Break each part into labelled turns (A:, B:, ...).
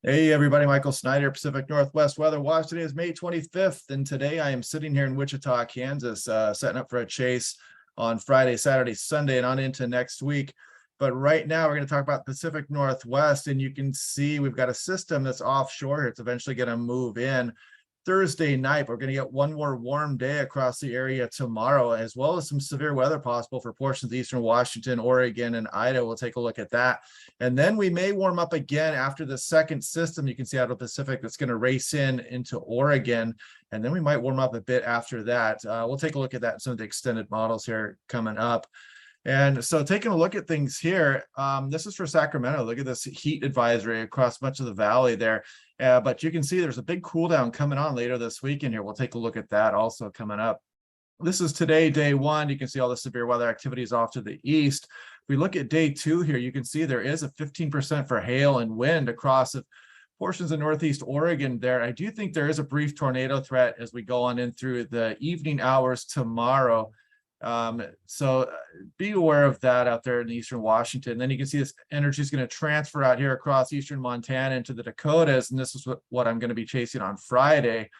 A: Hey everybody, Michael Snyder, Pacific Northwest Weather Watch. Today is May 25th, and today I am sitting here in Wichita, Kansas, setting up for a chase on Friday, Saturday, Sunday, and on into next week. But right now we're going to talk about Pacific Northwest, and you can see we've got a system that's offshore here. It's eventually going to move in Thursday night. We're going to get one more warm day across the area tomorrow, as well as some severe weather possible for portions of eastern Washington, Oregon, and Idaho. We'll take a look at that. And then we may warm up again after the second system you can see out of the Pacific that's going to race into Oregon. And then we might warm up a bit after that. We'll take a look at that in some of the extended models here coming up. And so taking a look at things here, this is for Sacramento. Look at this heat advisory across much of the valley there. But you can see there's a big cool down coming on later this weekend here. We'll take a look at that also coming up. This is today, day one. You can see all the severe weather activities off to the east. If we look at day two here, you can see there is a 15% for hail and wind across portions of northeast Oregon there. I do think there is a brief tornado threat as we go on in through the evening hours tomorrow. So be aware of that out there in eastern Washington. Then you can see this energy is going to transfer out here across eastern Montana into the Dakotas, and this is what I'm going to be chasing on Friday.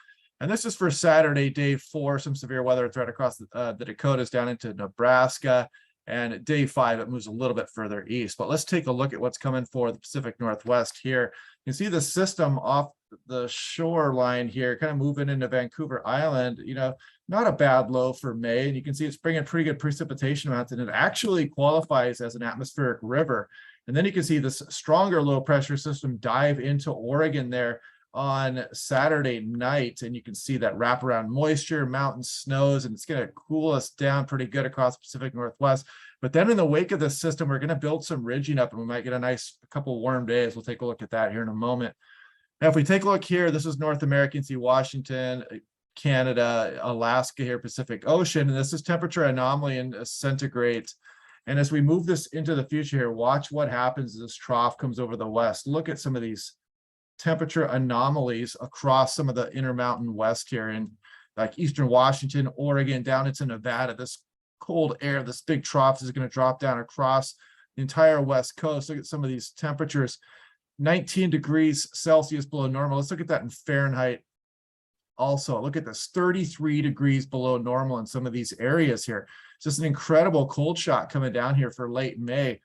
A: And this is for Saturday, day four, some severe weather threat across the Dakotas down into Nebraska. And day five, it moves a little bit further east. But let's take a look at what's coming for the Pacific Northwest here. You can see the system off the shoreline here, kind of moving into Vancouver Island, not a bad low for May. And you can see it's bringing pretty good precipitation amounts, and it actually qualifies as an atmospheric river. And then you can see this stronger low pressure system dive into Oregon there on Saturday night, and you can see that wraparound moisture, mountain snows, and it's going to cool us down pretty good across the Pacific Northwest. But then in the wake of this system, we're going to build some ridging up, and we might get a couple warm days. We'll take a look at that here in a moment. Now, if we take a look here, this is North America. You can see Washington, Canada, Alaska here, Pacific Ocean, and this is temperature anomaly and centigrade. And as we move this into the future here, watch what happens as this trough comes over the west. Look at some of these temperature anomalies across some of the Intermountain West here in like eastern Washington, Oregon, down into Nevada. This cold air, this big trough is going to drop down across the entire West Coast. Look at some of these temperatures, 19 degrees Celsius below normal. Let's look at that in Fahrenheit. Also, look at this, 33 degrees below normal in some of these areas here. It's just an incredible cold shot coming down here for late May.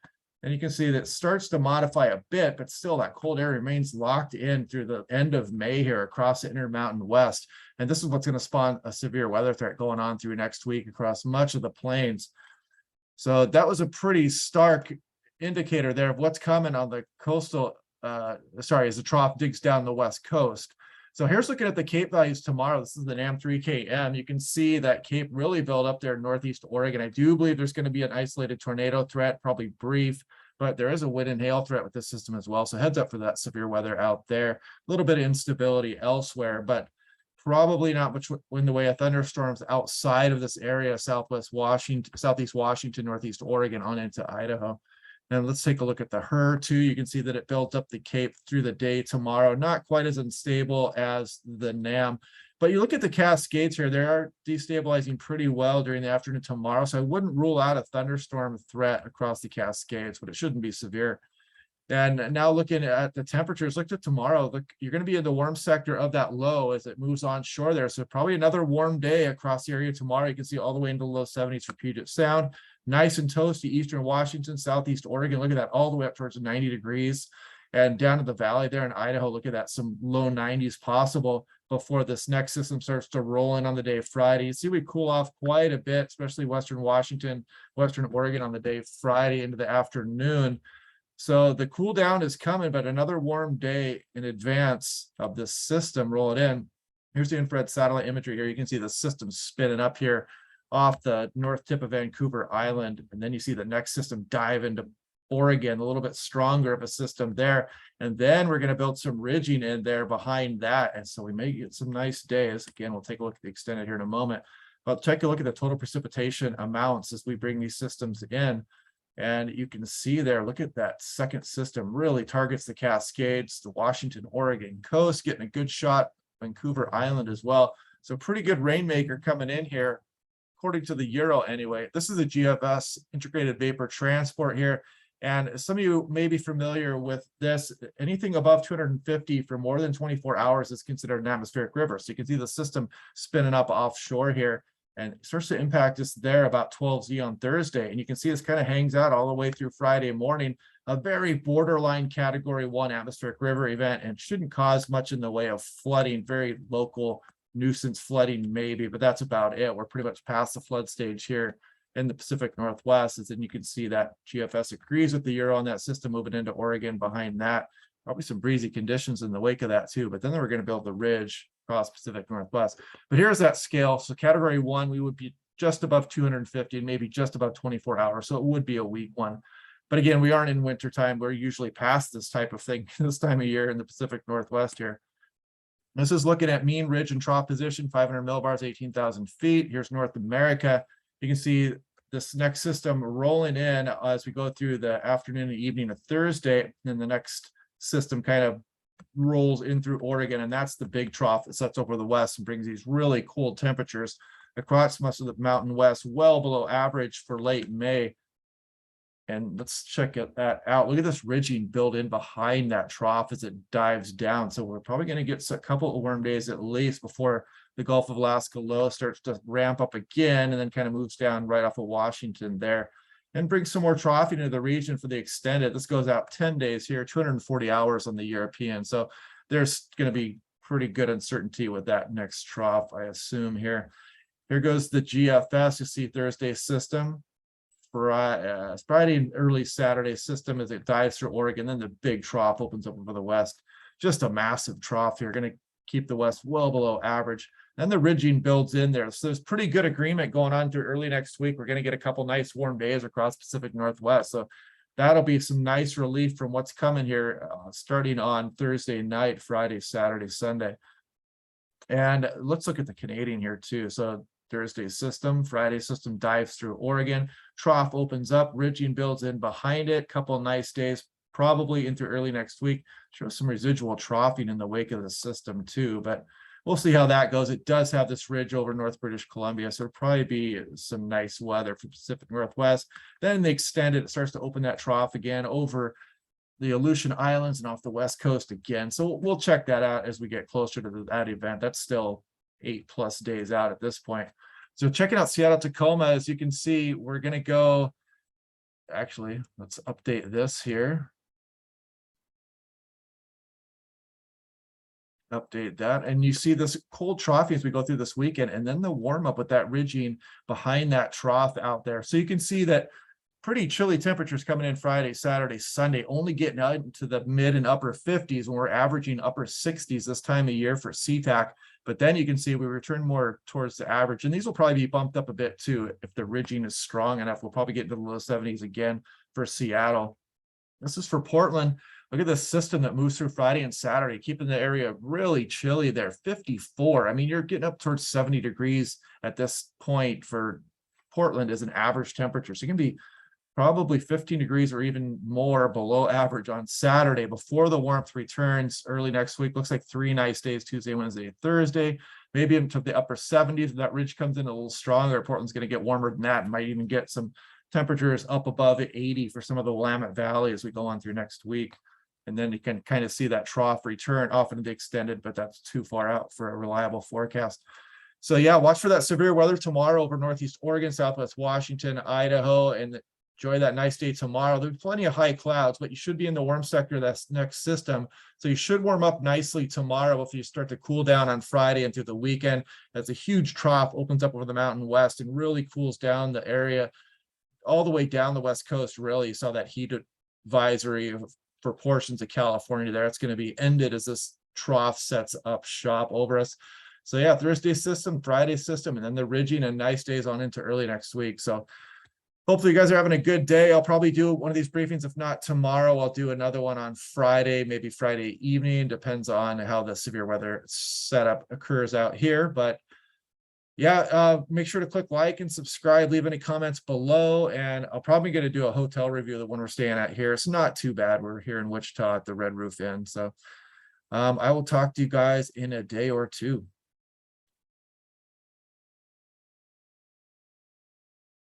A: And you can see that it starts to modify a bit, but still that cold air remains locked in through the end of May here across the Intermountain West. And this is what's going to spawn a severe weather threat going on through next week across much of the plains. So that was a pretty stark indicator there of what's coming on the coastal, as the trough digs down the West Coast. So here's looking at the Cape values tomorrow. This is the NAM3KM. You can see that Cape really built up there in northeast Oregon. I do believe there's going to be an isolated tornado threat, probably brief, but there is a wind and hail threat with this system as well. So heads up for that severe weather out there. A little bit of instability elsewhere, but probably not much in the way of thunderstorms outside of this area, southwest Washington, southeast Washington, northeast Oregon on into Idaho. And let's take a look at the HRRR too. You can see that it built up the Cape through the day tomorrow. Not quite as unstable as the NAM, but you look at the Cascades here, they are destabilizing pretty well during the afternoon tomorrow. So I wouldn't rule out a thunderstorm threat across the Cascades, but it shouldn't be severe. And now looking at the temperatures, look at tomorrow, look, you're going to be in the warm sector of that low as it moves onshore there. So probably another warm day across the area tomorrow. You can see all the way into the low 70s for Puget Sound. Nice and toasty eastern Washington, southeast Oregon. Look at that, all the way up towards 90 degrees. And down to the valley there in Idaho, look at that, some low 90s possible before this next system starts to roll in on the day of Friday. You see we cool off quite a bit, especially western Washington, western Oregon on the day of Friday into the afternoon. So the cool down is coming, but another warm day in advance of this system rolling in. Here's the infrared satellite imagery here. You can see the system spinning up here off the north tip of Vancouver Island. And then you see the next system dive into Oregon, a little bit stronger of a system there. And then we're going to build some ridging in there behind that. And so we may get some nice days. Again, we'll take a look at the extended here in a moment. But take a look at the total precipitation amounts as we bring these systems in. And you can see there, look at that second system, really targets the Cascades, the Washington, Oregon coast, getting a good shot, Vancouver Island as well. So pretty good rainmaker coming in here, according to the Euro anyway. This is the GFS integrated vapor transport here. And some of you may be familiar with this. Anything above 250 for more than 24 hours is considered an atmospheric river. So you can see the system spinning up offshore here, and it starts to impact us there about 12Z on Thursday. And you can see this kind of hangs out all the way through Friday morning, a very borderline category 1 atmospheric river event, and shouldn't cause much in the way of flooding, very local nuisance flooding maybe, but that's about it. We're pretty much past the flood stage here in the Pacific Northwest. And then you can see that GFS agrees with the Euro on that system moving into Oregon behind that. Probably some breezy conditions in the wake of that too, but then we're going to build the ridge across Pacific Northwest. But here's that scale. So category 1, we would be just above 250 and maybe just about 24 hours. So it would be a weak one. But again, we aren't in winter time. We're usually past this type of thing this time of year in the Pacific Northwest here. This is looking at mean ridge and trough position, 500 millibars, 18,000 feet. Here's North America. You can see this next system rolling in as we go through the afternoon and evening of Thursday. And the next system kind of rolls in through Oregon. And that's the big trough that sets over the west and brings these really cold temperatures across much of the Mountain West, well below average for late May. And let's check that out. Look at this ridging built in behind that trough as it dives down. So we're probably going to get a couple of warm days at least before the Gulf of Alaska low starts to ramp up again and then kind of moves down right off of Washington there and brings some more troughing into the region for the extended. This goes out 10 days here, 240 hours on the European. So there's going to be pretty good uncertainty with that next trough, I assume here. Here goes the GFS. You see Thursday system. Friday and early Saturday system as it dives through Oregon. Then the big trough opens up over the west. Just a massive trough here, going to keep the west well below average. Then the ridging builds in there. So there's pretty good agreement going on through early next week. We're going to get a couple nice warm days across Pacific Northwest. So that'll be some nice relief from what's coming here starting on Thursday night, Friday, Saturday, Sunday. And let's look at the Canadian here too. So Thursday system, Friday system dives through Oregon, trough opens up, ridging builds in behind it, couple nice days, probably into early next week. Show some residual troughing in the wake of the system too, but we'll see how that goes. It does have this ridge over North British Columbia, so it'll probably be some nice weather for Pacific Northwest. Then they extend it, it starts to open that trough again over the Aleutian Islands and off the west coast again. So we'll check that out as we get closer to that event. That's still 8+ days out at this point. So checking out Seattle Tacoma, as you can see, we're going to go, actually, let's update this here. Update that. And you see this cold trough as we go through this weekend, and then the warm up with that ridging behind that trough out there. So you can see that pretty chilly temperatures coming in Friday, Saturday, Sunday, only getting out into the mid and upper 50s when we're averaging upper 60s this time of year for SeaTac. But then you can see we return more towards the average, and these will probably be bumped up a bit too. If the ridging is strong enough, we'll probably get into the low 70s again for Seattle. This is for Portland. Look at this system that moves through Friday and Saturday, keeping the area really chilly there, 54. I mean, you're getting up towards 70 degrees at this point for Portland as an average temperature. So you can be probably 15 degrees or even more below average on Saturday before the warmth returns early next week. Looks like 3 nice days, Tuesday, Wednesday, Thursday, maybe into the upper 70s. If that ridge comes in a little stronger, Portland's going to get warmer than that and might even get some temperatures up above 80 for some of the Willamette Valley as we go on through next week. And then you can kind of see that trough return off into the extended, but that's too far out for a reliable forecast. So yeah, watch for that severe weather tomorrow over Northeast Oregon, Southwest Washington, Idaho, and enjoy that nice day tomorrow. There's plenty of high clouds, but you should be in the warm sector of that next system. So you should warm up nicely tomorrow if you start to cool down on Friday and through the weekend. As a huge trough opens up over the Mountain West and really cools down the area all the way down the West Coast. Really, you saw that heat advisory for portions of California there. It's going to be ended as this trough sets up shop over us. So yeah, Thursday system, Friday system, and then the ridging and nice days on into early next week. So hopefully you guys are having a good day. I'll probably do one of these briefings. If not tomorrow, I'll do another one on Friday, maybe Friday evening. Depends on how the severe weather setup occurs out here. But yeah, make sure to click like and subscribe, leave any comments below. And I'm probably going to do a hotel review of the one we're staying at here. It's not too bad. We're here in Wichita at the Red Roof Inn. So I will talk to you guys in a day or two.